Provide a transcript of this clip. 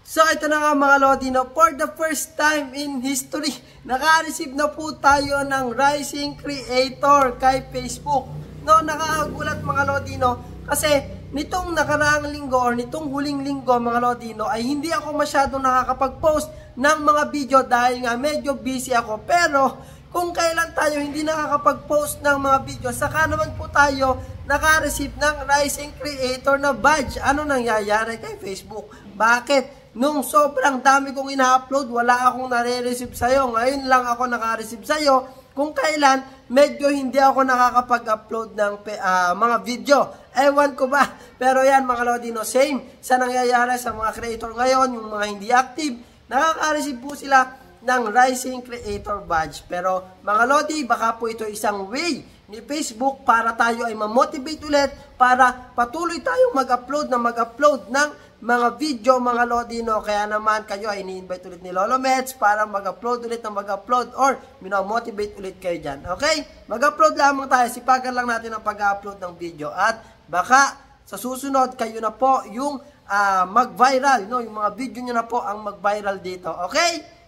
So ito na nga mga Lodi, no, for the first time in history, naka-receive na po tayo ng Rising Creator kay Facebook. No, nakakagulat mga Lodi, no, kasi nitong nakaraang linggo or nitong huling linggo mga Lodi, no, ay hindi ako masyadong nakakapag-post ng mga video dahil nga medyo busy ako. Pero kung kailan tayo hindi nakakapag-post ng mga video, saka naman po tayo naka-receive ng Rising Creator na badge. Ano nangyayari kay Facebook? Bakit? Nung sobrang dami kong ina-upload, wala akong nare-receive sa'yo. Ngayon lang ako naka-receive sa'yo. Kung kailan, medyo hindi ako nakakapag-upload ng mga video. Ewan ko ba? Pero yan mga Lodi, no, same sa nangyayari sa mga creator ngayon, yung mga hindi active, nakaka-receive po sila ng Rising Creator Badge. Pero mga Lodi, baka po ito isang way ni Facebook para tayo ay ma-motivate ulit, para patuloy tayong mag-upload ng mga video mga Lodi, no. Kaya naman kayo ay ini-invite ulit ni Lolo Mets para mag-upload ulit ng mag-upload or mino-motivate ulit kayo dyan. Okay? Mag-upload lamang tayo. Sipagan lang natin ang pag-upload ng video. At baka sa susunod kayo na po yung mag-viral, no? Yung mga video nyo na po ang mag-viral dito. Okay?